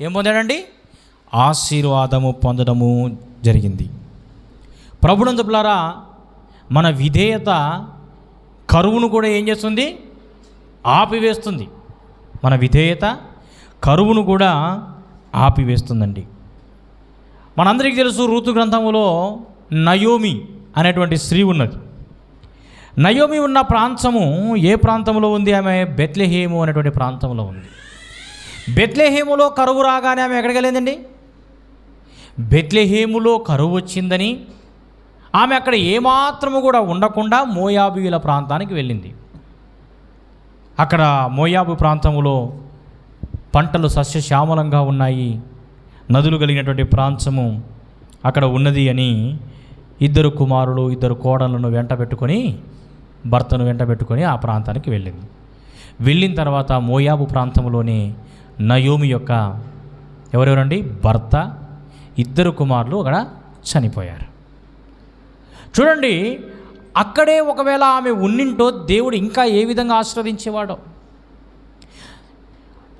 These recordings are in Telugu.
ఏం పొందాడండి? ఆశీర్వాదము పొందడము జరిగింది. ప్రభునందు ప్రియులారా, మన విధేయత కరువును కూడా ఏం చేస్తుంది? ఆపివేస్తుంది. మన విధేయత కరువును కూడా ఆపివేస్తుందండి. మనందరికీ తెలుసు, రూతు గ్రంథములో నయోమి అనేటువంటి స్త్రీ ఉన్నది. నయోమి ఉన్న ప్రాంతము ఏ ప్రాంతంలో ఉంది? ఆమె బెత్లెహేము అనేటువంటి ప్రాంతంలో ఉంది. బెత్లెహేములో కరువు రాగానే ఆమె ఎక్కడికి వెళ్ళిందండి? బెత్లెహేములో కరువు వచ్చిందని ఆమె అక్కడ ఏమాత్రము కూడా ఉండకుండా మోయాబీయుల ప్రాంతానికి వెళ్ళింది. అక్కడ మోయాబు ప్రాంతంలో పంటలు సస్యశ్యామలంగా ఉన్నాయి, నదులు కలిగినటువంటి ప్రాంతము అక్కడ ఉన్నది అని 2 కుమారులు 2 కోడలను వెంట పెట్టుకొని, భర్తను వెంట పెట్టుకొని ఆ ప్రాంతానికి వెళ్ళింది. వెళ్ళిన తర్వాత మోయాబు ప్రాంతంలోనే నయోమి యొక్క ఎవరెవరండి? భర్త, 2 కుమారులు అక్కడ చనిపోయారు. చూడండి, అక్కడే ఒకవేళ ఆమె ఉన్నింటో దేవుడు ఇంకా ఏ విధంగా ఆశీర్వదించేవాడో.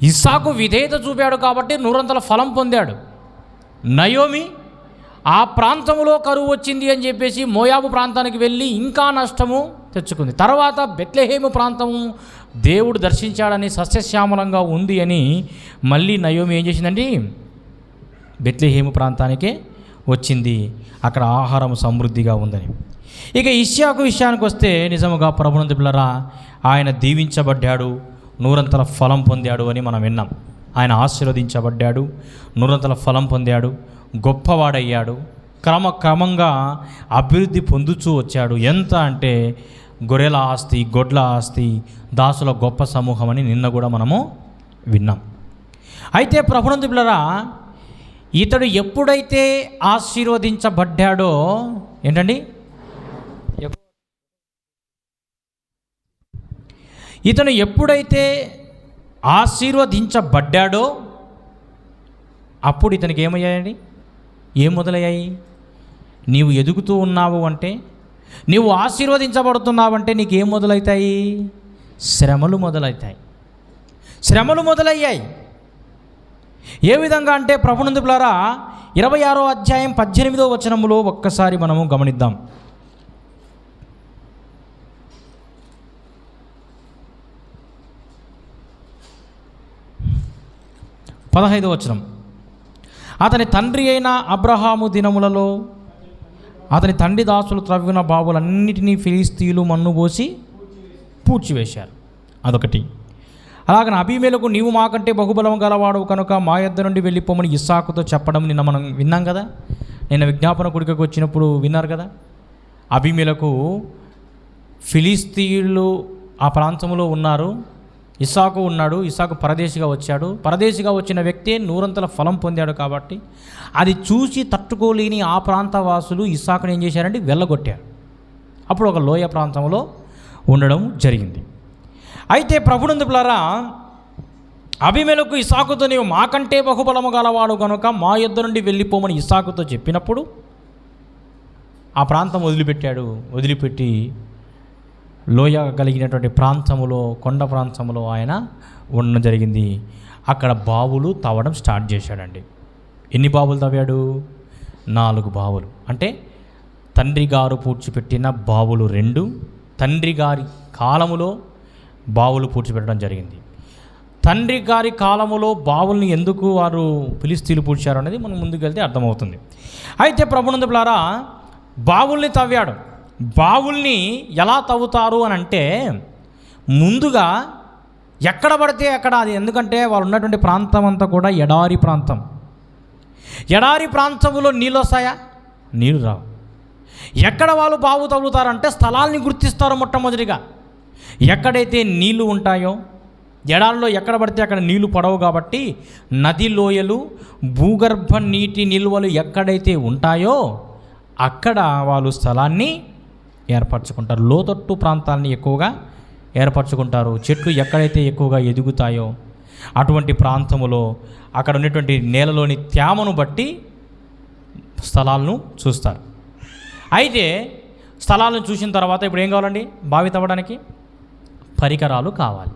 ఇస్సాకు విధేయత చూపాడు కాబట్టి 100 ఫలం పొందాడు. నయోమి ఆ ప్రాంతంలో కరువు వచ్చింది అని చెప్పేసి మోయాబు ప్రాంతానికి వెళ్ళి ఇంకా నష్టము తెచ్చుకుంది. తర్వాత బెత్లెహేము ప్రాంతము దేవుడు దర్శించాడని సస్యశ్యామలంగా ఉంది అని మళ్ళీ నయోమి ఏం చేసిందండి? బెత్లెహేము ప్రాంతానికే వచ్చింది. అక్కడ ఆహారం సమృద్ధిగా ఉందని. ఇక ఇస్సాకు విషయానికి వస్తే, నిజముగా ప్రభునందు పిల్లరా, ఆయన దీవించబడ్డాడు, 100 ఫలం పొందాడు అని మనం విన్నాం. ఆయన ఆశీర్వదించబడ్డాడు, 100 ఫలం పొందాడు, గొప్పవాడయ్యాడు, క్రమంగా అభివృద్ధి పొందుతూ వచ్చాడు. ఎంత అంటే గొర్రెల ఆస్తి, గొడ్ల ఆస్తి, దాసుల గొప్ప సమూహం అని నిన్న కూడా మనము విన్నాం. అయితే ప్రభునందు పిల్లరా, ఇతడు ఎప్పుడైతే ఆశీర్వదించబడ్డాడో, ఏంటండి, ఇతను ఎప్పుడైతే ఆశీర్వదించబడ్డాడో అప్పుడు ఇతనికి ఏమయ్యాయండి? ఏం మొదలయ్యాయి? నీవు ఎదుగుతూ ఉన్నావు అంటే, నీవు ఆశీర్వదించబడుతున్నావంటే నీకు ఏం మొదలవుతాయి? శ్రమలు మొదలవుతాయి. శ్రమలు మొదలయ్యాయి. ఏ విధంగా అంటే ప్రభునందు ప్రియులారా, 26వ అధ్యాయం 18వ వచనములో ఒక్కసారి మనము గమనిద్దాం. 15వ వచనం. అతని తండ్రి అయిన అబ్రహాము దినములలో అతని తండ్రి దాసులు త్రవ్విన బావులన్నిటినీ ఫిలిస్తీయులు మన్ను పోసి పూడ్చివేశారు. అదొకటి. అలాగని అబీమెలెకు, నీవు మాకంటే బహుబలం గలవాడు కనుక మా యొద్ద నుండి వెళ్ళిపోమని ఇస్సాకుతో చెప్పడం నిన్న మనం విన్నాం కదా. నిన్న విజ్ఞాపన కూడికకు వచ్చినప్పుడు విన్నారు కదా. అబీమెలెకు ఫిలిస్తీయులు ఆ ప్రాంతంలో ఉన్నారు, ఇస్సాకు ఉన్నాడు. ఇస్సాకు పరదేశిగా వచ్చాడు. పరదేశిగా వచ్చిన వ్యక్తే 100 ఫలం పొందాడు కాబట్టి అది చూసి తట్టుకోలేని ఆ ప్రాంత వాసులు ఇస్సాకుని ఏం చేశారంటే వెళ్ళగొట్టారు. అప్పుడు ఒక లోయ ప్రాంతంలో ఉండడం జరిగింది. అయితే ప్రభునందు ప్రియులారా, అబీమెలెకు ఇస్సాకుతో, నీవు మాకంటే బహుబలము గలవాడు కనుక మా యొద్ద నుండి వెళ్ళిపోమని ఇస్సాకుతో చెప్పినప్పుడు ఆ ప్రాంతం వదిలిపెట్టి లోయ కలిగినటువంటి ప్రాంతములో, కొండ ప్రాంతంలో ఆయన ఉండడం జరిగింది. అక్కడ బావులు తవ్వడం స్టార్ట్ చేశాడండి. ఎన్ని బావులు తవ్వాడు? 4 బావులు. అంటే తండ్రి గారు పూడ్చిపెట్టిన బావులు 2, తండ్రి గారి కాలములో బావులు పూడ్చిపెట్టడం జరిగింది. తండ్రి గారి కాలములో బావుల్ని ఎందుకు వారు ఫిలిస్తీయులు పూడ్చారు అనేది మనం ముందుకు వెళ్తే అర్థమవుతుంది. అయితే ప్రభునందు ప్రియులారా, బావుల్ని తవ్వాడు. బావుల్ని ఎలా తవ్వుతారు అని అంటే, ముందుగా ఎక్కడ పడితే అక్కడ, అది ఎందుకంటే వాళ్ళు ఉన్నటువంటి ప్రాంతం అంతా కూడా ఎడారి ప్రాంతం. ఎడారి ప్రాంతంలో నీళ్ళు వస్తాయా? నీళ్ళు రావు. ఎక్కడ వాళ్ళు బావు తవ్వుతారంటే స్థలాల్ని గుర్తిస్తారు. మొట్టమొదటిగా ఎక్కడైతే నీళ్లు ఉంటాయో, ఎడారిలో ఎక్కడ పడితే అక్కడ నీళ్లు పడవు కాబట్టి నది, లోయలు, భూగర్భ నీటి నిల్వలు ఎక్కడైతే ఉంటాయో అక్కడ వాళ్ళు స్థలాన్ని ఏర్పరచుకుంటారు. లోతట్టు ప్రాంతాలని ఎక్కువగా ఏర్పరచుకుంటారు. చెట్లు ఎక్కడైతే ఎక్కువగా ఎదుగుతాయో అటువంటి ప్రాంతములో అక్కడ ఉన్నటువంటి నేలలోని తేమను బట్టి స్థలాలను చూస్తారు. అయితే స్థలాలను చూసిన తర్వాత ఇప్పుడు ఏం కావాలండి? బావి తవ్వడానికి పరికరాలు కావాలి.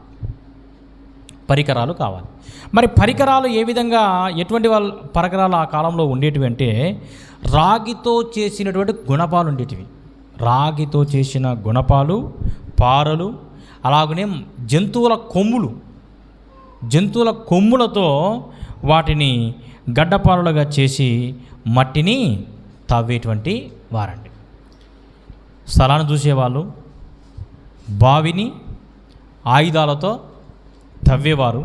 పరికరాలు కావాలి. మరి పరికరాలు ఏ విధంగా, ఎటువంటి పరికరాలు ఆ కాలంలో ఉండేటివి అంటే రాగితో చేసినటువంటి గుణపాలు ఉండేటివి. రాగితో చేసిన గుణపాలు, పారలు, అలాగనే జంతువుల కొమ్ములతో వాటిని గడ్డపారలుగా చేసి మట్టిని తవ్వేటువంటి వారండి. స్థలాన్ని చూసేవాళ్ళు, బావిని ఆయుధాలతో తవ్వేవారు.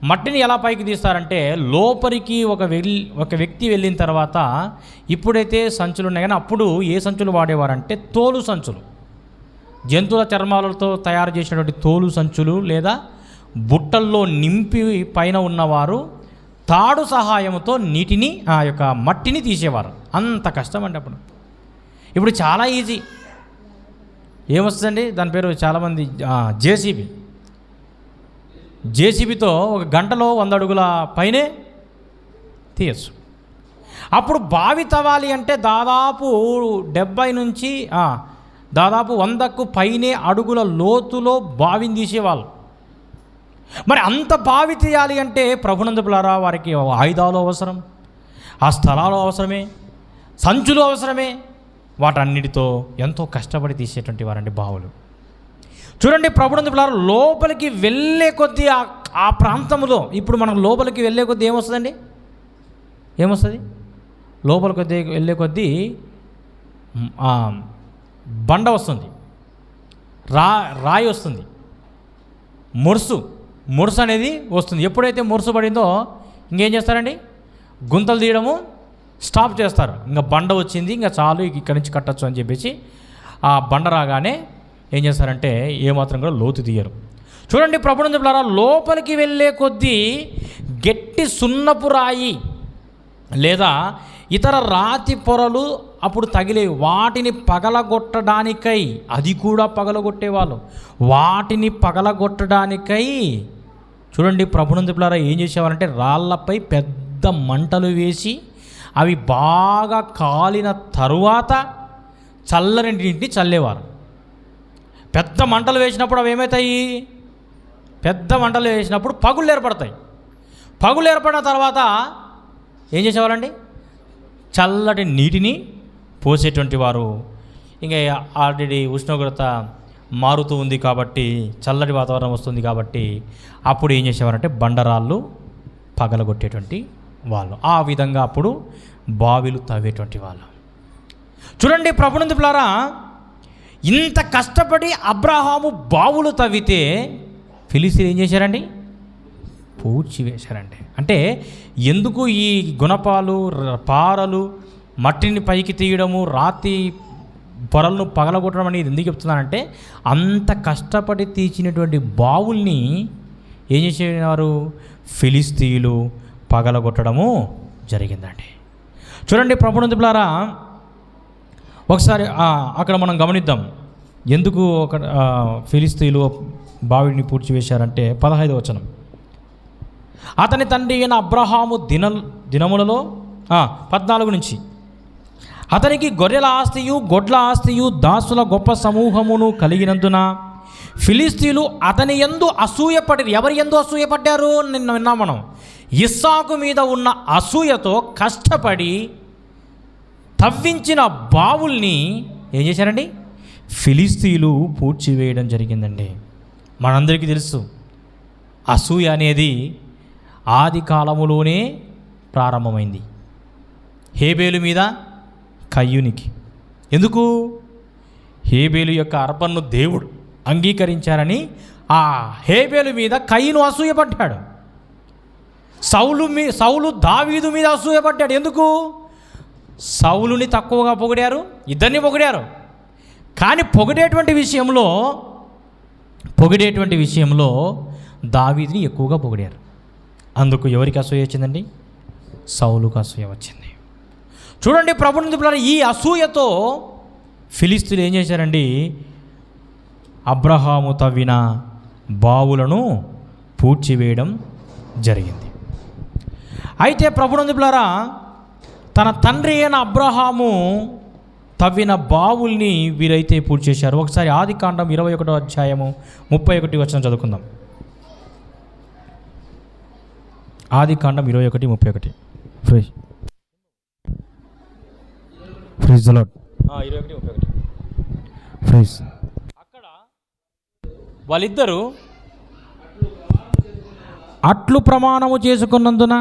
మట్టిని ఎలా పైకి తీస్తారంటే లోపలికి ఒక వ్యక్తి వెళ్ళిన తర్వాత, ఇప్పుడైతే సంచులు ఉన్నాయి కానీ అప్పుడు ఏ సంచులు వాడేవారంటే తోలు సంచులు, జంతువుల చర్మాలతో తయారు చేసినటువంటి తోలు సంచులు, లేదా బుట్టల్లో నింపి పైన ఉన్నవారు తాడు సహాయంతో నీటిని, ఆ యొక్క మట్టిని తీసేవారు. అంత కష్టం అండి అప్పుడు. ఇప్పుడు చాలా ఈజీ. ఏమొస్తుందండి దాని పేరు, చాలామంది జేసీబీతో ఒక గంటలో 100 అడుగుల పైనే తీయచ్చు. అప్పుడు బావి తవ్వాలి అంటే దాదాపు 70 నుంచి దాదాపు 100కు పైనే అడుగుల లోతులో బావిని తీసేవాళ్ళు. మరి అంత బావి తీయాలి అంటే ప్రభునందులారా వారికి ఆయుధాలు అవసరం, ఆ స్థలాలు అవసరమే, సంచులు అవసరమే. వాటన్నిటితో ఎంతో కష్టపడి తీసేటువంటి వారండి బావులు. చూడండి ప్రభునందులారా, లోపలికి వెళ్ళే కొద్దీ ఆ ప్రాంతంలో, ఇప్పుడు మనం లోపలికి వెళ్ళే కొద్దీ ఏమొస్తుందండి? లోపలికి వెళ్ళే కొద్దీ బండ వస్తుంది, రాయి వస్తుంది, మురుసు అనేది వస్తుంది. ఎప్పుడైతే మురుసు పడిందో ఇంకేం చేస్తారండి? గుంతలు తీయడము స్టాప్ చేస్తారు. ఇంకా బండ వచ్చింది, ఇంకా చాలు, ఇక్కడి నుంచి కట్టచ్చు అని చెప్పేసి ఆ బండ రాగానే ఏం చేస్తారంటే ఏమాత్రం కూడా లోతు తీయరు. చూడండి ప్రభునందులారా, లోపలికి వెళ్ళే కొద్దీ గట్టి సున్నపు రాయి లేదా ఇతర రాతి పొరలు అప్పుడు తగిలేవి. వాటిని పగలగొట్టడానికై, అది కూడా పగలగొట్టేవాళ్ళు, వాటిని పగలగొట్టడానికై చూడండి ప్రభునందులారా ఏం చేసేవారంటే రాళ్లపై పెద్ద మంటలు వేసి అవి బాగా కాలిన తరువాత చల్లని నీటిని చల్లేవారు. పెద్ద మంటలు వేసినప్పుడు అవి ఏమవుతాయి? పెద్ద మంటలు వేసినప్పుడు పగుళ్ళు ఏర్పడతాయి. పగుళ్ళు ఏర్పడిన తర్వాత ఏం చేసేవారండి? చల్లటి నీటిని పోసేటువంటి వారు. ఇంకా ఆల్రెడీ ఉష్ణోగ్రత మారుతూ ఉంది కాబట్టి, చల్లటి వాతావరణం వస్తుంది కాబట్టి అప్పుడు ఏం చేసేవారంటే బండరాళ్ళు పగలగొట్టేటువంటి వాళ్ళు. ఆ విధంగా అప్పుడు బావిలు తవ్వేటువంటి వాళ్ళు. చూడండి ప్రభునందులారా, ఇంత కష్టపడి అబ్రహాము బావులు తవ్వితే ఫిలిస్తీయులు ఏం చేశారండి? పూడ్చివేశారండి. అంటే ఎందుకు ఈ గుణపాలు, పారలు, మట్టిని పైకి తీయడము, రాతి పొరలను పగలగొట్టడం అనేది ఎందుకు చెప్తున్నానంటే, అంత కష్టపడి తీసినటువంటి బావుల్ని ఏం చేసేవారు? ఫిలిస్తీయులు పగలగొట్టడము జరిగిందండి. చూడండి ప్రభునందులారా, ఒకసారి అక్కడ మనం గమనిద్దాం ఎందుకు ఒక ఫిలిస్తీయులు బావిని పూడ్చివేశారంటే 15వ వచనం. అతని తండ్రి అయిన అబ్రహాము దినములలో 14 నుంచి అతనికి గొర్రెల ఆస్తియు గొడ్ల ఆస్తియు దాసుల గొప్ప సమూహమును కలిగినందున ఫిలిస్తీయులు అతని యందు అసూయపడి. ఎవరి యందు అసూయపడ్డారు? నిన్న విన్నాం మనం. ఇస్సాకు మీద ఉన్న అసూయతో కష్టపడి తవ్వించిన బావుల్ని ఏం చేశారండి? ఫిలిస్తీయులు పూడ్చివేయడం జరిగిందండి. మనందరికీ తెలుసు అసూయ అనేది ఆది కాలములోనే ప్రారంభమైంది. హేబేలు మీద కయ్యూనికి. ఎందుకు? హేబేలు యొక్క అర్పణను దేవుడు అంగీకరించారని ఆ హేబేలు మీద కయ్యూను అసూయపడ్డాడు. సౌలు దావీదు మీద అసూయపడ్డాడు. ఎందుకు? సౌలుని తక్కువగా పొగిడారు, ఇద్దరిని పొగిడారు. కానీ పొగిడేటువంటి విషయంలో దావీదుని ఎక్కువగా పొగిడారు. అందుకు ఎవరికి అసూయ వచ్చిందండి? సౌలుకు అసూయ వచ్చింది. చూడండి ప్రభునందులారా, ఈ అసూయతో ఫిలిస్తీయులు ఏం చేశారండి? అబ్రహాము తవ్విన బావులను పూడ్చివేయడం జరిగింది. అయితే ప్రభునందులారా, తన తండ్రి అయిన అబ్రహాము తవ్విన బావుల్ని వీరైతే పూర్తి చేశారు. ఒకసారి ఆదికాండం 21వ అధ్యాయము 31 వచనం చదువుకుందాం. ఆదికాండం 21:31. Praise the Lord. 21:31. ప్రైజ్. అక్కడ వాళ్ళిద్దరూ అట్లు ప్రమాణము చేసుకున్నందున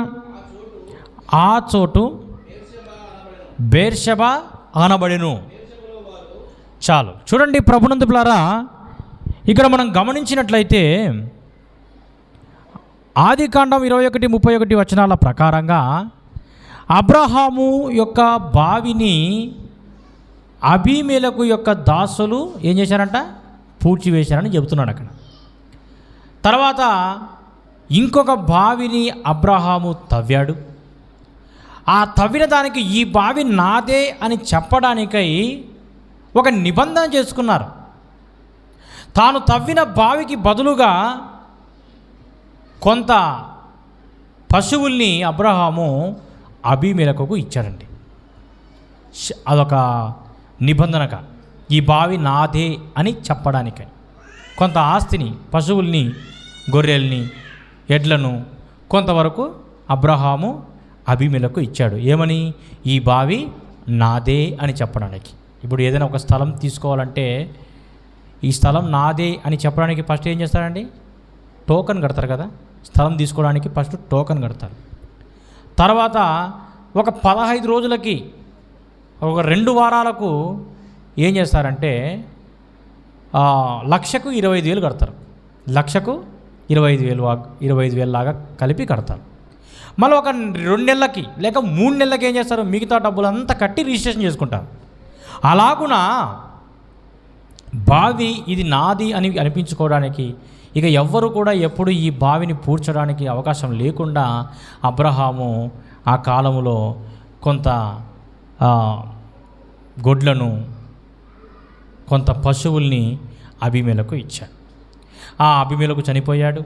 ఆ చోటు బేర్షెబా అనబడెను. చాలు చూడండి ప్రభునందు పిల్లారా, ఇక్కడ మనం గమనించినట్లయితే ఆదికాండం 21:31 వచనాల ప్రకారంగా అబ్రహాము యొక్క బావిని అబీమెలెకు యొక్క దాసులు ఏం చేశారంట? పూడ్చివేశారని చెబుతున్నాడు అక్కడ. తర్వాత ఇంకొక బావిని అబ్రహాము తవ్వాడు. ఆ తవ్విన దానికి ఈ బావి నాదే అని చెప్పడానికై ఒక నిబంధన చేసుకున్నారు. తాను తవ్విన బావికి బదులుగా కొంత పశువుల్ని అబ్రహాము అబీమెలెకుకు ఇచ్చాడండి. అదొక నిబంధనగా ఈ బావి నాదే అని చెప్పడానికై కొంత ఆస్తిని, పశువుల్ని, గొర్రెల్ని, ఎడ్లను కొంతవరకు అబ్రహాము అబీమెలెకు ఇచ్చాడు. ఏమని? ఈ బావి నాదే అని చెప్పడానికి. ఇప్పుడు ఏదైనా ఒక స్థలం తీసుకోవాలంటే ఈ స్థలం నాదే అని చెప్పడానికి ఫస్ట్ ఏం చేస్తారండి? టోకన్ కడతారు కదా. స్థలం తీసుకోవడానికి ఫస్ట్ టోకన్ కడతారు. తర్వాత ఒక 15 రోజులకి, ఒక 2 వారాలకు ఏం చేస్తారంటే 1,25,000 కడతారు. 1,25,000 లాగా కలిపి కడతారు. మళ్ళీ ఒక 2 నెలలకి లేక 3 నెలలకి ఏం చేస్తారు? మిగతా డబ్బులంతా కట్టి రిజిస్ట్రేషన్ చేసుకుంటారు. అలాగున బావి ఇది నాది అని అనిపించుకోవడానికి ఇక ఎవ్వరు కూడా ఎప్పుడు ఈ బావిని పూడ్చడానికి అవకాశం లేకుండా అబ్రహాము ఆ కాలంలో కొంత గొడ్లను, కొంత పశువుల్ని అబీమెలెకు ఇచ్చాడు. ఆ అబీమెలెకు చనిపోయాడు,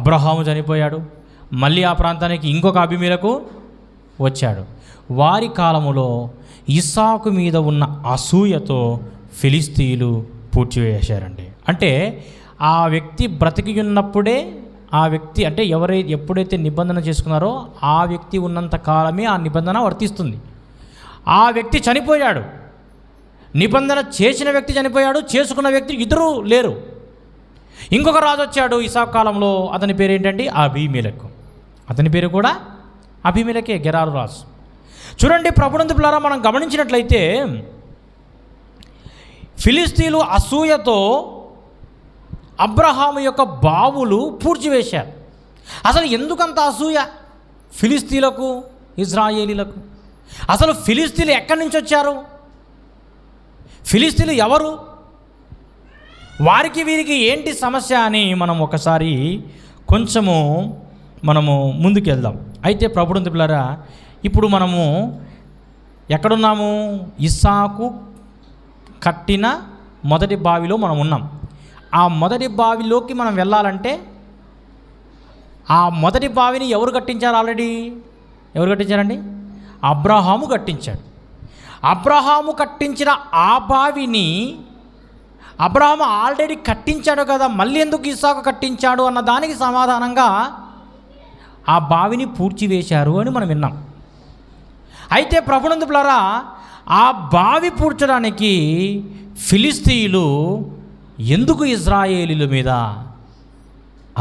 అబ్రహాము చనిపోయాడు. మళ్ళీ ఆ ప్రాంతానికి ఇంకొక అబీమెలెకు వచ్చాడు. వారి కాలములో ఇస్సాకు మీద ఉన్న అసూయతో ఫిలిస్తీయులు పూడ్చివేశారండి. అంటే ఆ వ్యక్తి బ్రతికి ఉన్నప్పుడే, ఆ వ్యక్తి అంటే ఎప్పుడైతే నిబంధన చేసుకున్నారో ఆ వ్యక్తి ఉన్నంత కాలమే ఆ నిబంధన వర్తిస్తుంది. ఆ వ్యక్తి చనిపోయాడు, నిబంధన చేసిన వ్యక్తి చనిపోయాడు, చేసుకున్న వ్యక్తి ఇద్దరు లేరు. ఇంకొక రాజు వచ్చాడు ఇస్సాకు కాలంలో. అతని పేరు ఏంటంటే అబీమెలెకు. అతని పేరు కూడా అబీమెలెకే, గెరారు రాజు. చూడండి ప్రభునందు పిల్లారా, మనం గమనించినట్లయితే ఫిలిస్తీన్లు అసూయతో అబ్రహాము యొక్క బావులు పూడ్చివేశారు. అసలు ఎందుకంత అసూయ ఫిలిస్తీన్లకు, ఇజ్రాయేలీలకు? అసలు ఫిలిస్తీన్లు ఎక్కడి నుంచి వచ్చారు? ఫిలిస్తీన్లు ఎవరు? వారికి వీరికి ఏంటి సమస్య అని మనం ఒకసారి కొంచెము ముందుకు వెళ్దాం. అయితే ప్రభునందు పిల్లారా, ఇప్పుడు మనము ఎక్కడున్నాము? ఇస్సాకు కట్టిన మొదటి బావిలో మనం ఉన్నాం. ఆ మొదటి బావిలోకి మనం వెళ్ళాలంటే ఆ మొదటి బావిని ఎవరు కట్టించారు? ఆల్రెడీ ఎవరు కట్టించారండి? అబ్రహాము కట్టించాడు. అబ్రహాము కట్టించిన ఆ బావిని అబ్రహాము ఆల్రెడీ కట్టించాడు కదా, మళ్ళీ ఎందుకు ఇస్సాకు కట్టించాడు అన్న దానికి సమాధానంగా ఆ బావిని పూడ్చివేశారు అని మనం విన్నాం. అయితే ప్రభునందు పిల్లారా, ఆ బావి పూడ్చడానికి ఫిలిస్తీయులు ఎందుకు ఇజ్రాయేలీల మీద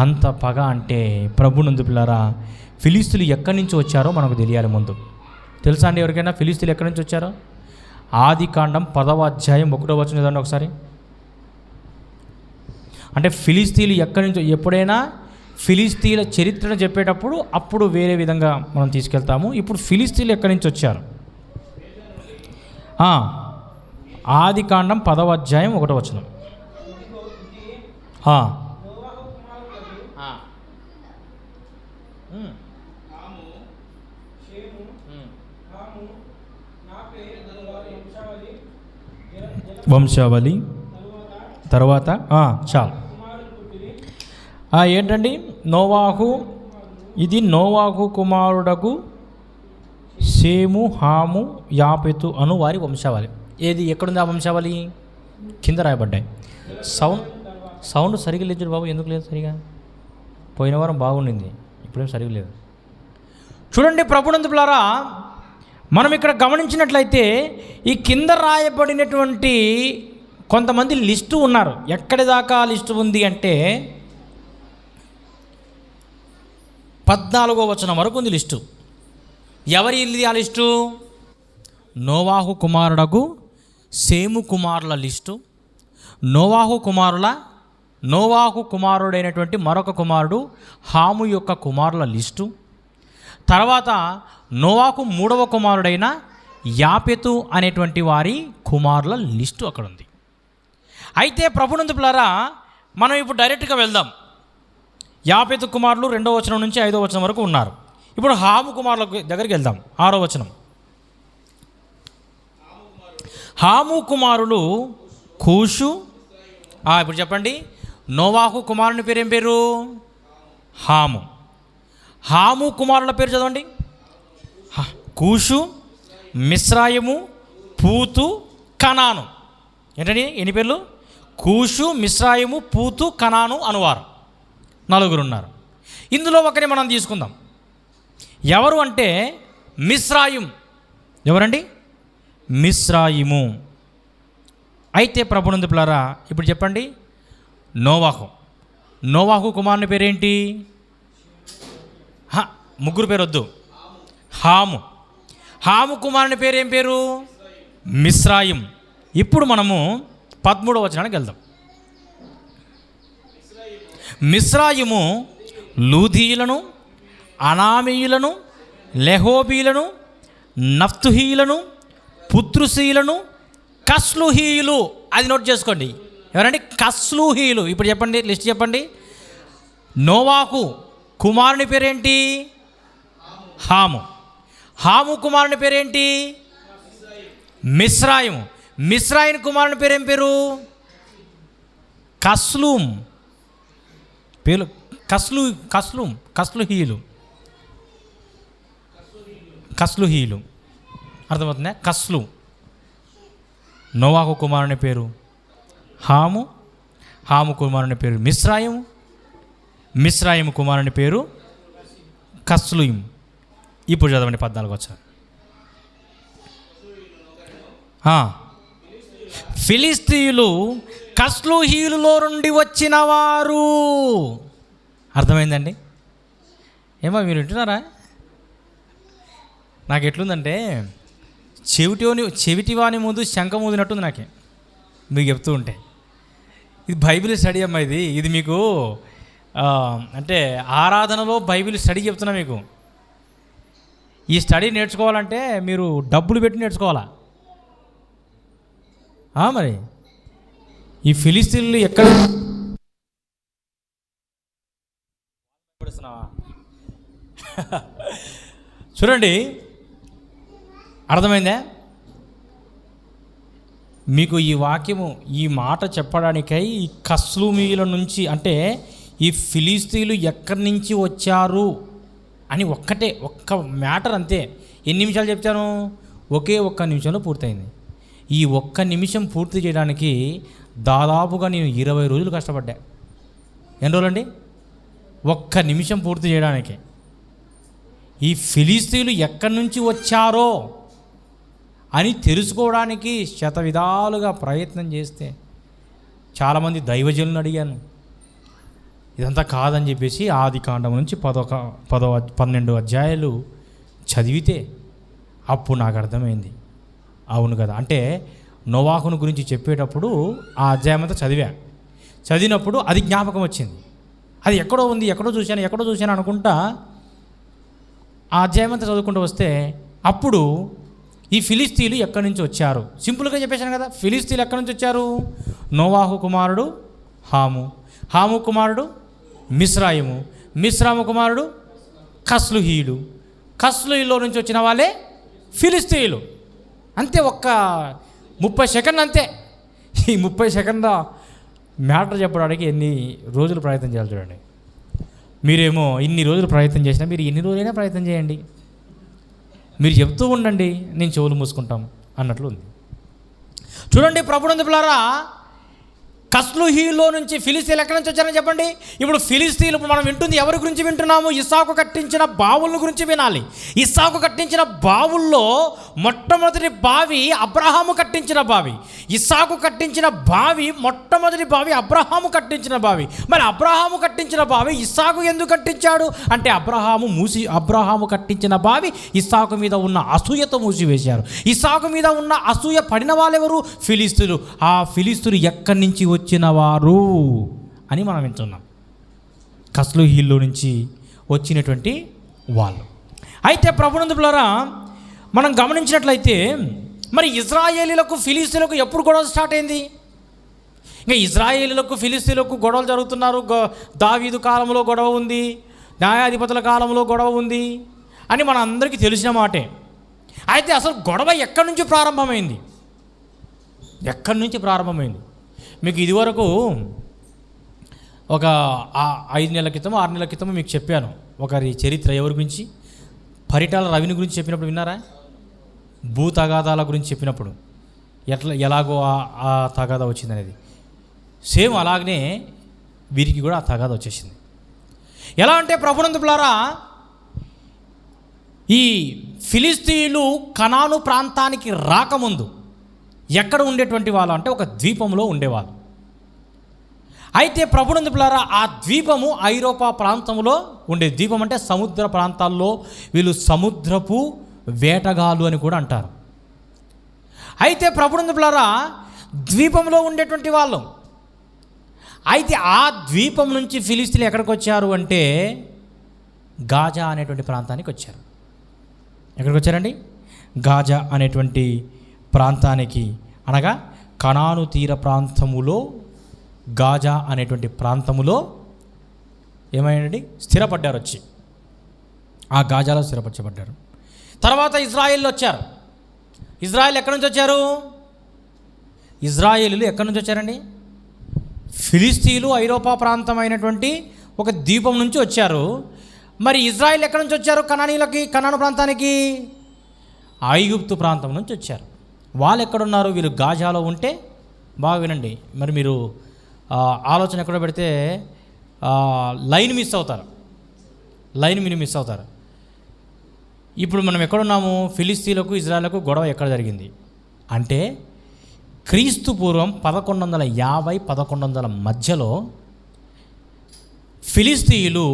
అంత పగ అంటే, ప్రభునందు పిల్లారా, ఫిలిస్తీయులు ఎక్కడి నుంచి వచ్చారో మనకు తెలియాలి. ముందు తెలుసా అండి ఎవరికైనా ఫిలిస్తీయులు ఎక్కడి నుంచి వచ్చారో? ఆదికాండం 10వ అధ్యాయం 1వ వచనం చదవండి ఒకసారి. అంటే ఫిలిస్తీయులు ఎక్కడి నుంచి, ఎప్పుడైనా ఫిలిస్తీయుల చరిత్రను చెప్పేటప్పుడు అప్పుడు వేరే విధంగా మనం తీసుకెళ్తాము. ఇప్పుడు ఫిలిస్తీయులు ఎక్కడి నుంచి వచ్చారు? ఆదికాండం 10వ అధ్యాయం 1వ వచనం. వంశావళి తర్వాత చాలు. ఏంటండి? నోవాహు, ఇది నోవాహు కుమారుడకు షేము, హాము, యాపెతు అను వారి వంశావళి. ఏది ఎక్కడుంది ఆ వంశావళి? కింద రాయబడ్డాయి. సౌండ్ సరిగా లేదు బాబు. ఎందుకు లేదు సరిగా? పోయిన వారం బాగుండింది, ఇప్పుడేం సరిగా లేదు. చూడండి ప్రభునందులారా, మనం ఇక్కడ గమనించినట్లయితే ఈ కింద రాయబడినటువంటి కొంతమంది లిస్టు ఉన్నారు. ఎక్కడి దాకా లిస్టు ఉంది అంటే 14వ వచనం వరకు ఉంది లిస్టు. ఎవరి ఇది ఆ లిస్టు? నోవాహు కుమారుడకు సేము కుమారుల లిస్టు, నోవాహు కుమారుడైనటువంటి మరొక కుమారుడు హాము యొక్క కుమారుల లిస్టు, తర్వాత నోవాహు 3వ కుమారుడైన యాపెతు అనేటువంటి వారి కుమారుల లిస్టు అక్కడ ఉంది. అయితే ప్రభునందులారా, మనం ఇప్పుడు డైరెక్ట్గా వెళ్దాం. యాపెతు కుమారులు 2వ వచనం నుంచి 5వ వచనం వరకు ఉన్నారు. ఇప్పుడు హాము కుమారుల దగ్గరికి వెళ్దాం. 6వ వచనం. హాము కుమారులు కూషు. ఇప్పుడు చెప్పండి, నోవాహు కుమారుని పేరు ఏం పేరు? హాము. హాము కుమారుల పేరు చదవండి. కూషు, మిస్రాయిము, పూతు, కనాను. ఏంటండి ఎన్ని పేర్లు? కూషు, మిస్రాయిము, పూతు, కనాను అనువారు 4 ఉన్నారు. ఇందులో ఒకరిని మనం తీసుకుందాం. ఎవరు అంటే మిస్రాయిం. ఎవరండి? మిస్రాయిము. అయితే ప్రభునందులారా, ఇప్పుడు చెప్పండి, నోవాహు కుమారుని పేరేంటి? 3 పేరు వద్దు. హాము కుమారుని పేరు ఏం పేరు? మిస్రాయిం. ఇప్పుడు మనము 13వ వచనానికి వెళ్దాం. మిస్రాయిము లూదీయులను, అనామీయులను, లెహోబీలను, నఫ్తుహీయులను, పుత్రుసీయులను, కస్లుహీయులు. అది నోట్ చేసుకోండి. ఎవరండి? కస్లుహీయులు. ఇప్పుడు చెప్పండి, లిస్ట్ చెప్పండి. నోవాహు కుమారుని పేరేంటి? హాము కుమారుని పేరేంటి? మిస్రాయిం కుమారుని పేరేం పేరు? కస్లుహీయులు. అర్థమవుతుందా? నోవాహు కుమారుని పేరు హాము కుమారుని పేరు మిస్రాయిం కుమారుని పేరు కస్లుయిం. ఇప్పుడు చదవండి 14వ వచనం. ఫిలిస్తీయులు కస్లుహీయులలో నుండి వచ్చిన వారు. అర్థమైందండి? ఏమో మీరు వింటున్నారా? నాకు ఎట్లుందంటే చెవిటివాని ముందు శంఖ మూదినట్టుంది నాకే మీకు చెప్తూ ఉంటే. ఇది బైబిల్ స్టడీ అమ్మా. ఇది మీకు అంటే ఆరాధనలో బైబిల్ స్టడీ చెప్తున్నా మీకు. ఈ స్టడీ నేర్చుకోవాలంటే మీరు డబ్బులు పెట్టి నేర్చుకోవాలా? మరి ఈ ఫిలిస్తీన్లు ఎక్కడ చూడండి, అర్థమైందా మీకు? ఈ వాక్యము, ఈ మాట చెప్పడానికై ఈ కస్లుమీయుల నుంచి, అంటే ఈ ఫిలిస్తీన్లు ఎక్కడి నుంచి వచ్చారు అని ఒక్క మ్యాటర్ అంతే. ఎన్ని నిమిషాలు చెప్తాను? ఒకే 1 నిమిషంలో పూర్తయింది. ఈ 1 నిమిషం పూర్తి చేయడానికి దాదాపుగా నేను 20 రోజులు కష్టపడ్డా. ఎన్ని రోజులండి? 1 నిమిషం పూర్తి చేయడానికి. ఈ ఫిలిస్తీన్లు ఎక్కడి నుంచి వచ్చారో అని తెలుసుకోవడానికి శతవిధాలుగా ప్రయత్నం చేస్తే చాలామంది దైవజనులను అడిగాను. ఇదంతా కాదని చెప్పేసి ఆదికాండం నుంచి 12 అధ్యాయాలు చదివితే అప్పుడు నాకు అర్థమైంది. అవును కదా, అంటే నోవాహును గురించి చెప్పేటప్పుడు ఆ అధ్యాయం అంతా చదివినప్పుడు అది జ్ఞాపకం వచ్చింది. అది ఎక్కడో చూశాను అనుకుంటా ఆ అధ్యాయం అంతా చదువుకుంటూ వస్తే అప్పుడు ఈ ఫిలిస్తీన్లు ఎక్కడి నుంచి వచ్చారు సింపుల్గా చెప్పేశాను కదా. ఫిలిస్తీన్లు ఎక్కడి నుంచి వచ్చారు? నోవాహు కుమారుడు హాము కుమారుడు మిస్రాయిము కుమారుడు కస్లుహీయులో నుంచి వచ్చిన వాళ్ళే ఫిలిస్తీన్లు. అంతే, 30 సెకండ్లు అంతే. ఈ 30 సెకండ్ల మ్యాటర్ చెప్పడానికి ఎన్ని రోజులు ప్రయత్నం చేయాలి చూడండి. మీరేమో ఇన్ని రోజులు ప్రయత్నం చేసినా మీరు ఎన్ని రోజులైనా ప్రయత్నం చేయండి, మీరు చెప్తూ ఉండండి, నేను చెవులు మూసుకుంటాం అన్నట్లు ఉంది. చూడండి ప్రభునందులారా, కస్లుహీలో నుంచి ఫిలిస్తీన్లు ఎక్కడి నుంచి వచ్చారని చెప్పండి. ఇప్పుడు ఫిలిస్తీన్లు మనం వింటుంది ఎవరి గురించి వింటున్నాము? ఇస్సాకు కట్టించిన బావుల గురించి వినాలి. ఇస్సాకు కట్టించిన బావుల్లో మొట్టమొదటి బావి అబ్రహాము కట్టించిన బావి. ఇస్సాకు కట్టించిన బావి మొట్టమొదటి బావి అబ్రహాము కట్టించిన బావి. మరి అబ్రహాము కట్టించిన బావి ఇస్సాకు ఎందుకు కట్టించాడు అంటే అబ్రహాము కట్టించిన బావి ఇస్సాకు మీద ఉన్న అసూయతో మూసివేశారు. ఇస్సాకు మీద ఉన్న అసూయ పడిన వాళ్ళెవరు? ఫిలిస్తీన్లు. ఆ ఫిలిస్తీన్లు ఎక్కడి నుంచి వచ్చిన వారు అని మనం వింటున్నాం. కస్లుహీల్లో నుంచి వచ్చినటువంటి వాళ్ళు. అయితే ప్రభునందు పిల్లరా, మనం గమనించినట్లయితే మరి ఇజ్రాయేలీలకు ఫిలిస్తీన్లకు ఎప్పుడు గొడవ స్టార్ట్ అయింది? ఇంకా ఇజ్రాయేలీలకు ఫిలిస్తీన్లకు గొడవలు జరుగుతున్నారు. దావీదు కాలంలో గొడవ ఉంది, న్యాయాధిపతుల కాలంలో గొడవ ఉంది అని మన అందరికీ తెలిసిన మాటే. అయితే అసలు గొడవ ఎక్కడి నుంచి ప్రారంభమైంది? ఎక్కడి నుంచి ప్రారంభమైంది? మీకు ఇదివరకు ఒక 5 నెలల క్రితం 6 నెలల క్రితం మీకు చెప్పాను ఒకరి చరిత్ర. ఎవరి గురించి? పరిటాల రవిని గురించి చెప్పినప్పుడు విన్నారా? భూ తగాదాల గురించి చెప్పినప్పుడు ఎలాగో ఆ తగాదా వచ్చింది అనేది. సేమ్ అలాగనే వీరికి కూడా ఆ తగాదా వచ్చేసింది. ఎలా అంటే ప్రభునందు పిల్లారా, ఈ ఫిలిస్తీన్లు కనాను ప్రాంతానికి రాకముందు ఎక్కడ ఉండేటువంటి వాళ్ళు అంటే ఒక ద్వీపంలో ఉండేవాళ్ళు. అయితే ప్రభునందు పిల్లారా, ఆ ద్వీపము ఐరోపా ప్రాంతంలో ఉండే ద్వీపం. అంటే సముద్ర ప్రాంతాల్లో వీళ్ళు సముద్రపు వేటగాళ్ళు అని కూడా అంటారు. అయితే ప్రభునందు పిల్లారా, ద్వీపంలో ఉండేటువంటి వాళ్ళు. అయితే ఆ ద్వీపం నుంచి ఫిలిస్తీన్లు ఎక్కడికి వచ్చారు అంటే గాజా అనేటువంటి ప్రాంతానికి వచ్చారు. ఎక్కడికి వచ్చారండి? గాజా అనేటువంటి ప్రాంతానికి, అనగా కనాను తీర ప్రాంతములో గాజా అనేటువంటి ప్రాంతములో ఏమైందండి? స్థిరపడ్డారు. వచ్చి ఆ గాజాలో స్థిరపరచబడ్డారు. తర్వాత ఇజ్రాయేలీలు వచ్చారు. ఇజ్రాయేల్ ఎక్కడి నుంచి వచ్చారు? ఇజ్రాయేలీలు ఎక్కడి నుంచి వచ్చారండి? ఫిలిస్తీన్లు ఐరోపా ప్రాంతమైనటువంటి ఒక ద్వీపం నుంచి వచ్చారు. మరి ఇజ్రాయేల్ ఎక్కడి నుంచి వచ్చారు? కనాను ప్రాంతానికి ఐగుప్తు ప్రాంతం నుంచి వచ్చారు. వాళ్ళు ఎక్కడున్నారు? వీళ్ళు గాజాలో ఉంటే, బాగా వినండి, మరి మీరు ఆలోచన ఎక్కడ పెడితే లైన్ మిస్ అవుతారు. మీరు మిస్ అవుతారు. ఇప్పుడు మనం ఎక్కడున్నాము? ఫిలిస్తీన్లకు ఇజ్రాయేల్కు గొడవ ఎక్కడ జరిగింది అంటే క్రీస్తు పూర్వం 1150-1100 మధ్యలో ఫిలిస్తీన్లు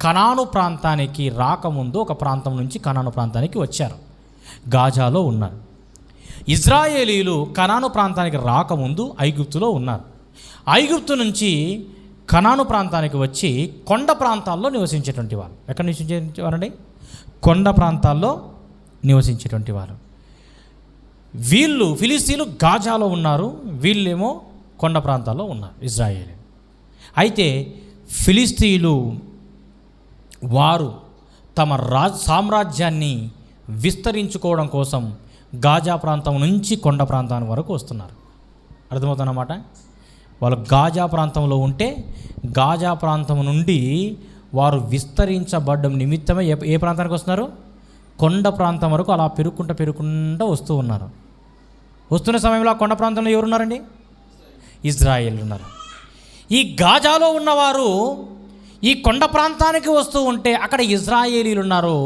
కనాను ప్రాంతానికి రాకముందు ఒక ప్రాంతం నుంచి కనాను ప్రాంతానికి వచ్చారు. గాజాలో ఉన్నారు. ఇజ్రాయేలీలు కనాను ప్రాంతానికి రాకముందు ఐగుప్తులో ఉన్నారు. ఐగుప్తు నుంచి కనాను ప్రాంతానికి వచ్చి కొండ ప్రాంతాల్లో నివసించేటువంటి వాళ్ళు. ఎక్కడ నివసించేవారండి? కొండ ప్రాంతాల్లో నివసించేటువంటి వారు. వీళ్ళు ఫిలిస్తీన్లు గాజాలో ఉన్నారు, వీళ్ళేమో కొండ ప్రాంతాల్లో ఉన్నారు ఇజ్రాయేలీ. అయితే ఫిలిస్తీన్లు వారు తమ సామ్రాజ్యాన్ని విస్తరించుకోవడం కోసం గాజా ప్రాంతం నుంచి కొండ ప్రాంతం వరకు వస్తున్నారు. అర్థమవుతుందన్నమాట. వాళ్ళు గాజా ప్రాంతంలో ఉంటే గాజా ప్రాంతం నుండి వారు విస్తరించబడ్డం నిమిత్తమే ఏ ప్రాంతానికి వస్తున్నారు? కొండ ప్రాంతం వరకు అలా పెరుగుకుంటూ వస్తూ ఉన్నారు. వస్తున్న సమయంలో ఆ కొండ ప్రాంతంలో ఎవరున్నారండి? ఇజ్రాయేల్ ఉన్నారు. ఈ గాజాలో ఉన్నవారు ఈ కొండ ప్రాంతానికి వస్తూ ఉంటే అక్కడ ఇజ్రాయేలీలు ఉన్నారు.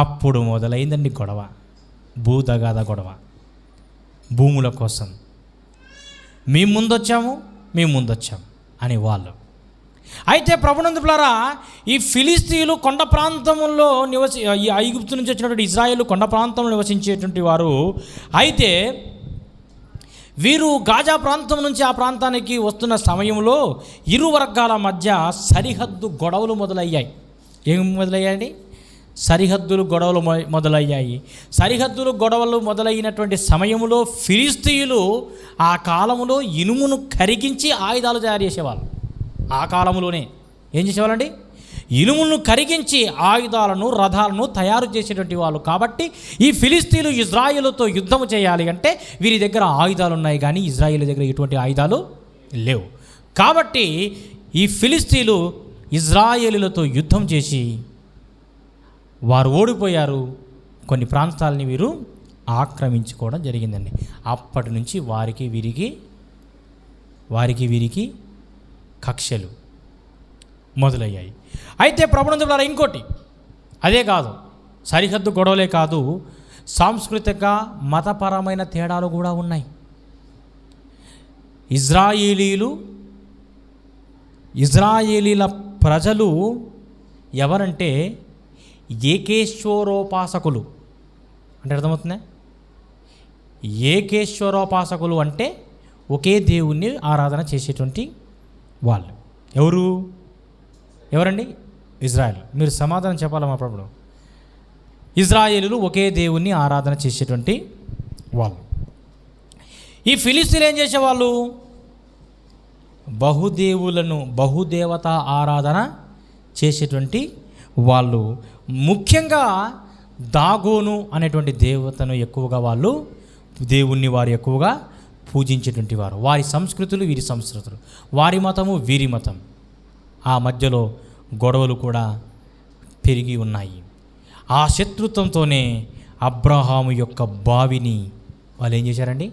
అప్పుడు మొదలైందండి గొడవ, భూతగాథ గొడవ. భూముల కోసం మేము ముందొచ్చాము అని వాళ్ళు. అయితే ప్రభునందు పిల్లారా, ఈ ఫిలిస్తీన్లు కొండ ప్రాంతంలో ఈ ఐగుప్తు నుంచి వచ్చినటువంటి ఇజ్రాయేల్ కొండ ప్రాంతంలో నివసించేటువంటి వారు. అయితే వీరు గాజా ప్రాంతం నుంచి ఆ ప్రాంతానికి వస్తున్న సమయంలో ఇరు వర్గాల మధ్య సరిహద్దు గొడవలు మొదలయ్యాయి. ఏం మొదలయ్యాయండి? సరిహద్దులు గొడవలు మొదలయ్యాయి. సరిహద్దులు గొడవలు మొదలైనటువంటి సమయంలో ఫిలిస్తీన్లు ఆ కాలంలో ఇనుమును కరిగించి ఆయుధాలు తయారు చేసేవాళ్ళు. ఆ కాలంలోనే ఏం చేసేవాళ్ళండి? ఇనుములను కరిగించి ఆయుధాలను, రథాలను తయారు చేసేటువంటి వాళ్ళు. కాబట్టి ఈ ఫిలిస్తీన్లు ఇజ్రాయేలుతో యుద్ధం చేయాలి అంటే వీరి దగ్గర ఆయుధాలు ఉన్నాయి, కానీ ఇజ్రాయేల్ దగ్గర ఎటువంటి ఆయుధాలు లేవు. కాబట్టి ఈ ఫిలిస్తీన్లు ఇజ్రాయేలులతో యుద్ధం చేసి వారు ఓడిపోయారు. కొన్ని ప్రాంతాలని వీరు ఆక్రమించుకోవడం జరిగిందండి. అప్పటి నుంచి వీరికి వారికి వీరికి కక్షలు మొదలయ్యాయి. అయితే ప్రభునందు ద్వారా ఇంకోటి, అదే కాదు, సరిహద్దు గొడవలే కాదు, సాంస్కృతిక మతపరమైన తేడాలు కూడా ఉన్నాయి. ఇజ్రాయేలీల ప్రజలు ఎవరంటే ఏకేశ్వరోపాసకులు. అంటే అర్థమవుతుందా? ఏకేశ్వరోపాసకులు అంటే ఒకే దేవుణ్ణి ఆరాధన చేసేటువంటి వాళ్ళు. ఎవరండి? ఇజ్రాయెల్. మీరు సమాధానం చెప్పాలా మా ప్రభుడు? ఇజ్రాయేలులు ఒకే దేవుణ్ణి ఆరాధన చేసేటువంటి వాళ్ళు. ఈ ఫిలిస్తీన్లు ఏం చేసేవాళ్ళు? బహుదేవత ఆరాధన చేసేటువంటి వాళ్ళు. ముఖ్యంగా దాగోను అనేటువంటి దేవతను ఎక్కువగా వాళ్ళు, దేవుణ్ణి వారు ఎక్కువగా పూజించేటువంటి వారు. వారి సంస్కృతులు వీరి సంస్కృతులు, వారి మతము వీరి మతం, ఆ మధ్యలో గొడవలు కూడా పెరిగి ఉన్నాయి. ఆ శత్రుత్వంతోనే అబ్రహాము యొక్క బావిని వాళ్ళు ఏం చేశారండి?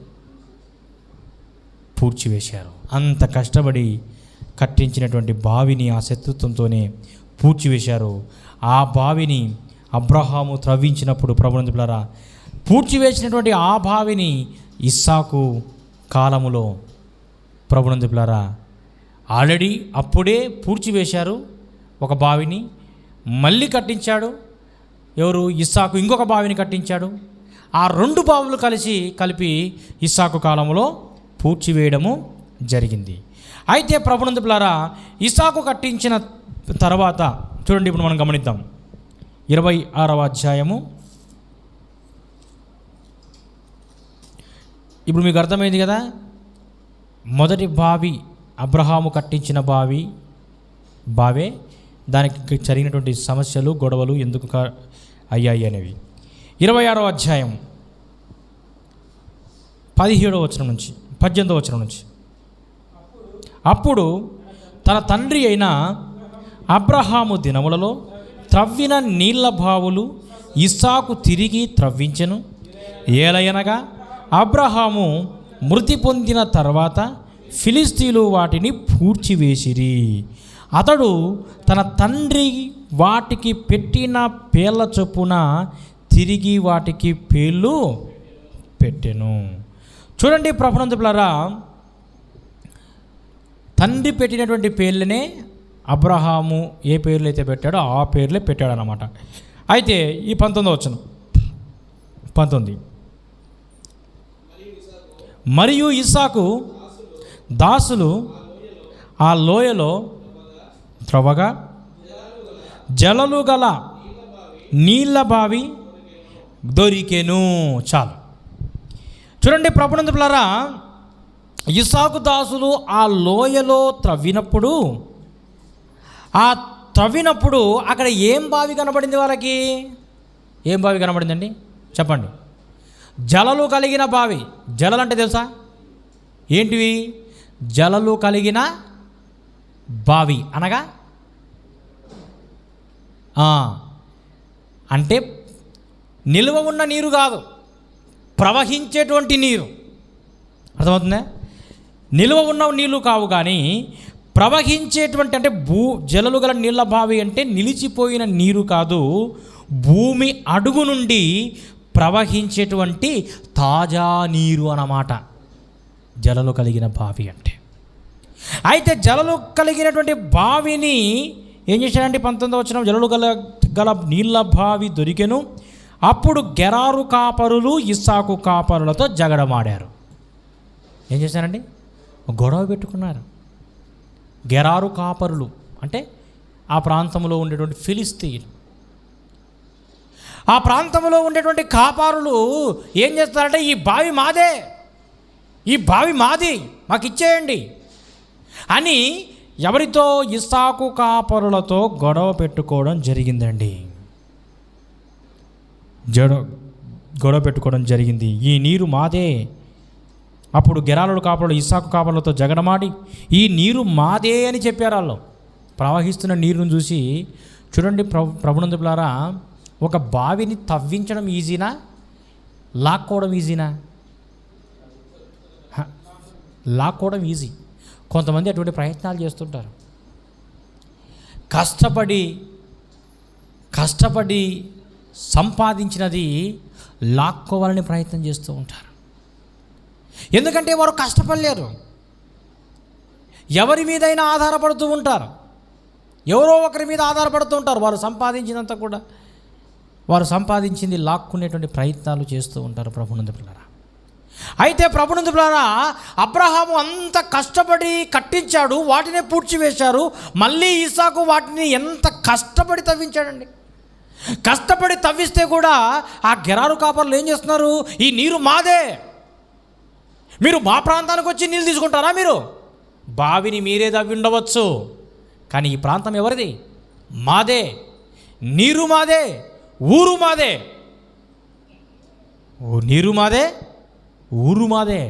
పూడ్చివేశారు. అంత కష్టపడి కట్టించినటువంటి బావిని ఆ శత్రుత్వంతోనే పూడ్చివేశారు. ఆ బావిని అబ్రహాము త్రవ్వించినప్పుడు ప్రభునందులారా, పూడ్చివేసినటువంటి ఆ బావిని ఇస్సాకు కాలములో ప్రభునందులారా ఆల్రెడీ అప్పుడే పూడ్చివేశారు ఒక బావిని, మళ్ళీ కట్టించాడు. ఎవరు? ఇస్సాకు ఇంకొక బావిని కట్టించాడు. ఆ రెండు బావులు కలిపి ఇస్సాకు కాలంలో పూడ్చివేయడము జరిగింది. అయితే ప్రభునందులారా ఇస్సాకు కట్టించిన తర్వాత చూడండి, ఇప్పుడు మనం గమనిద్దాం 26వ అధ్యాయము. ఇప్పుడు మీకు అర్థమైంది కదా, మొదటి బావి అబ్రహాము కట్టించిన బావే దానికి జరిగినటువంటి సమస్యలు, గొడవలు ఎందుకు అయ్యాయి అనేవి. 26వ అధ్యాయం 17వ వచనం నుంచి 18వ వచనం నుంచి. అప్పుడు తన తండ్రి అయిన అబ్రహాము దినములలో త్రవ్విన నీళ్ల బావులు ఇస్సాకు తిరిగి త్రవ్వించెను. ఏలయనగా అబ్రహాము మృతి పొందిన తర్వాత ఫిలిస్తీన్లు వాటిని పూడ్చివేసిరి. అతడు తన తండ్రి వాటికి పెట్టిన పేర్ల చొప్పున తిరిగి వాటికి పేర్లు పెట్టెను. చూడండి ప్రభునందులారా, తండ్రి పెట్టినటువంటి పేర్లనే అబ్రహాము ఏ పేర్లు అయితే పెట్టాడో ఆ పేర్లే పెట్టాడనమాట. అయితే ఈ 19వ వచనం 19, మరియు ఇస్సాకు దాసులు ఆ లోయలో త్రవ్వగా జలలు గల నీళ్ళ బావి దొరికెను. చాలు. చూడండి ప్రభునందులారా, ఇస్సాకు దాసులు ఆ లోయలో త్రవ్వినప్పుడు అక్కడ ఏం బావి కనబడింది వాళ్ళకి? ఏం బావి కనబడిందండి? చెప్పండి. జలలు కలిగిన బావి. జలలు అంటే తెలుసా ఏంటివి? జలలు కలిగిన బావి అనగా అంటే నిల్వ ఉన్న నీరు కాదు, ప్రవహించేటువంటి నీరు. అర్థమవుతుందా? నిల్వ ఉన్న నీళ్ళు కావు కానీ ప్రవహించేటువంటి, అంటే జలలు గల నీళ్ళ బావి అంటే నిలిచిపోయిన నీరు కాదు, భూమి అడుగు నుండి ప్రవహించేటువంటి తాజా నీరు అన్నమాట జలలు కలిగిన బావి అంటే. అయితే జలలు కలిగినటువంటి బావిని ఏం చేశాడంటే 19వ వచనం, జలలు గల నీళ్ళ బావి దొరికెను. అప్పుడు గెరారు కాపరులు ఇస్సాకు కాపరులతో జగడమాడారు. ఏం చేశారండి? గొడవ పెట్టుకున్నారు. గెరారు కాపరులు అంటే ఆ ప్రాంతంలో ఉండేటువంటి ఫిలిస్తీన్, ఆ ప్రాంతంలో ఉండేటువంటి కాపరులు ఏం చేస్తారంటే, ఈ బావి మాదే, ఈ బావి మాది, మాకు ఇచ్చేయండి అని ఎవరితో? ఇస్సాకు కాపరులతో గొడవ పెట్టుకోవడం జరిగిందండి. గొడవ పెట్టుకోవడం జరిగింది. ఈ నీరు మాదే. అప్పుడు గెరారుడు కాపరులు ఇస్సాకు కాపరులతో జగడమాడి ఈ నీరు మాదే అని చెప్పారు. వాళ్ళు ప్రవహిస్తున్న నీరును చూసి చూడండి ప్రభునందులారా, ఒక బావిని తవ్వించడం ఈజీనా, లాక్కోవడం ఈజీనా? లాక్కోవడం ఈజీ. కొంతమంది అటువంటి ప్రయత్నాలు చేస్తుంటారు. కష్టపడి సంపాదించినది లాక్కోవాలని ప్రయత్నం చేస్తూ ఉంటారు. ఎందుకంటే వారు కష్టపడలేరు, ఎవరి మీదైనా ఆధారపడుతూ ఉంటారు, ఎవరో ఒకరి మీద ఆధారపడుతూ ఉంటారు. వారు సంపాదించినంత కూడా వారు సంపాదించింది లాక్కునేటువంటి ప్రయత్నాలు చేస్తూ ఉంటారు. ప్రభునందు పిల్లరా, అయితే ప్రభునందు పిల్లరా, అబ్రహాము అంత కష్టపడి కట్టించాడు, వాటినే పూడ్చివేశారు. మళ్ళీ ఇస్సాకు వాటిని ఎంత కష్టపడి తవ్వించాడండి. కష్టపడి తవ్విస్తే కూడా ఆ గెరారు కాపర్లు ఏం చేస్తున్నారు? ఈ నీరు మాదే, మీరు మా ప్రాంతానికి వచ్చి నీళ్ళు తీసుకుంటారా? మీరు బావిని మీరే తవ్వి ఉండవచ్చు, కానీ ఈ ప్రాంతం ఎవరిది? మాదే, నీరు మాదే, ఊరు మాదే. నీరు మాదే, ఊరు మాదే.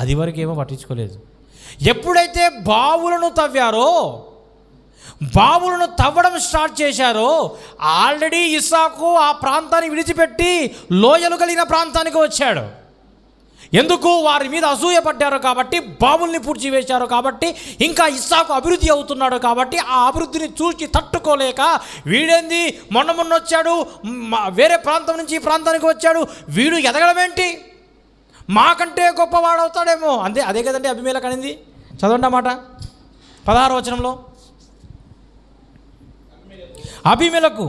అది వరకు ఏమో పట్టించుకోలేదు. ఎప్పుడైతే బావులను తవ్వడం స్టార్ట్ చేశారో, ఆల్రెడీ ఇస్సాకు ఆ ప్రాంతాన్ని విడిచిపెట్టి లోయలు కలిగిన ప్రాంతానికి వచ్చాడు. ఎందుకు? వారి మీద అసూయ పడ్డారు కాబట్టి, బావుల్ని పూడ్చివేశారు కాబట్టి, ఇంకా ఇస్సాకు అభివృద్ధి అవుతున్నాడు కాబట్టి, ఆ అభివృద్ధిని చూసి తట్టుకోలేక, వీడేంది మొన్న వచ్చాడు, వేరే ప్రాంతం నుంచి ఈ ప్రాంతానికి వచ్చాడు, వీడు ఎదగడం ఏంటి, మాకంటే గొప్పవాడు అవుతాడేమో. అదే కదండి అబీమెలెకు అనింది. చదవండి అన్నమాట 16వ వచనంలో. అబీమెలెకు,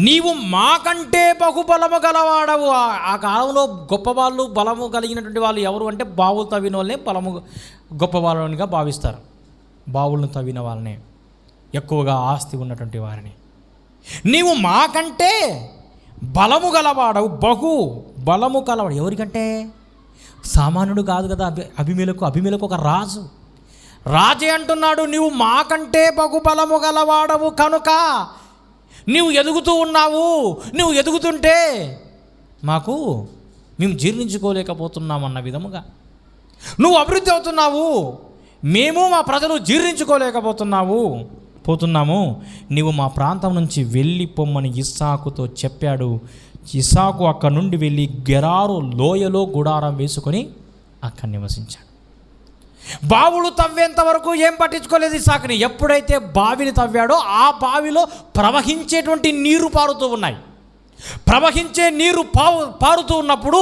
నీవు మాకంటే బహుబలము గలవాడవు. ఆ కాలంలో గొప్పవాళ్ళు, బలము కలిగినటువంటి వాళ్ళు ఎవరు అంటే బావులు తవ్విన వాళ్ళనే గొప్పవాళ్ళనిగా భావిస్తారు. బావులను తవ్విన వాళ్ళనే, ఎక్కువగా ఆస్తి ఉన్నటువంటి వారిని. నీవు మాకంటే బలము గలవాడవు, బహు బలము గలవాడు. ఎవరికంటే? సామాన్యుడు కాదు కదా అబీమెలెకు ఒక రాజే అంటున్నాడు, నీవు మాకంటే బహుబలము గలవాడవు కనుక నీవు ఎదుగుతూ ఉన్నావు. నువ్వు ఎదుగుతుంటే మేము జీర్ణించుకోలేకపోతున్నామన్న విధముగా నువ్వు అభివృద్ధి అవుతున్నావు, మేము మా ప్రజలు పోతున్నాము. నీవు మా ప్రాంతం నుంచి వెళ్ళిపోమ్మని ఇస్సాకుతో చెప్పాడు. ఇస్సాకు అక్కడి నుండి వెళ్ళి గెరారు లోయలో గుడారం వేసుకొని అక్కడ నివసించాడు. బావులు తవ్వేంత వరకు ఏం పట్టించుకోలేదు ఇస్సాకుని. ఎప్పుడైతే బావిని తవ్వాడో ఆ బావిలో ప్రవహించేటువంటి నీరు పారుతూ ఉన్నాయి. ప్రవహించే నీరు పారుతూ ఉన్నప్పుడు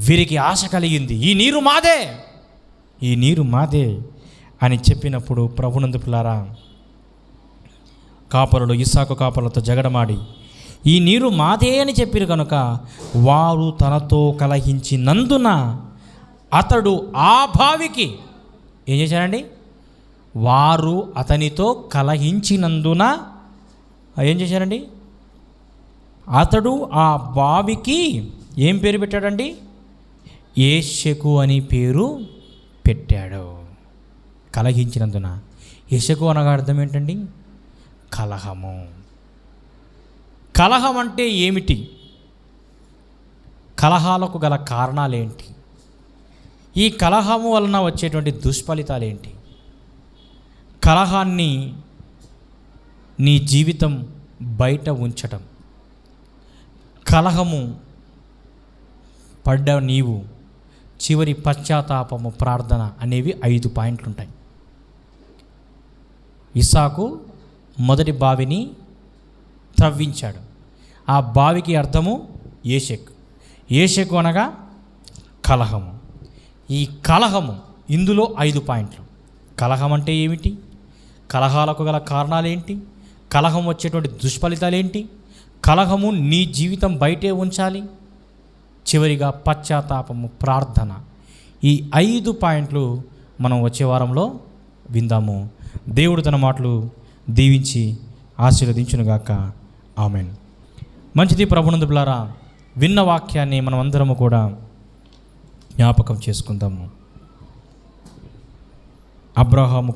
వీరికి ఆశ కలిగింది, ఈ నీరు మాదే అని చెప్పినప్పుడు ప్రభునందు పిల్లారా, కాపరులు ఇస్సాకు కాపరులతో జగడమాడి ఈ నీరు మాదే అని చెప్పారు కనుక వారు తనతో కలహించినందున అతడు ఆ బావికి ఏం చేశాడండి? వారు అతనితో కలహించినందున ఏం చేశారండి? అతడు ఆ బావికి ఏం పేరు పెట్టాడండి? ఏషెకు అని పేరు పెట్టాడు. కలహించినందున. ఏషెకు అనగా అర్థం ఏంటండి? కలహము. కలహం అంటే ఏమిటి? కలహాలకు గల కారణాలేంటి? ఈ కలహము వలన వచ్చేటువంటి దుష్ఫలితాలు ఏంటి? కలహాన్ని నీ జీవితం బయట ఉంచటం, కలహము పడ్డ నీవు చివరి పశ్చాత్తాపము, ప్రార్థన అనేవి 5 పాయింట్లు ఉంటాయి. ఇస్సాకు మొదటి బావిని త్రవ్వించాడు. ఆ బావికి అర్థము ఏషెకు అనగా కలహము. ఈ కలహము, ఇందులో 5 పాయింట్లు. కలహం అంటే ఏమిటి? కలహాలకు గల కారణాలేంటి? కలహం వచ్చేటువంటి దుష్ఫలితాలేంటి? కలహము నీ జీవితం బయటే ఉంచాలి. చివరిగా పశ్చాత్తాపము, ప్రార్థన. ఈ 5 పాయింట్లు మనం వచ్చే వారంలో విందాము. దేవుడు తన మాటలు దీవించి ఆశీర్వదించునుగాక. ఆమెన్. మంచిది ప్రభునందు బిడ్డలారా, విన్న వాక్యాన్ని మనం అందరము కూడా జ్ఞాపకం చేసుకుందాము. అబ్రహాము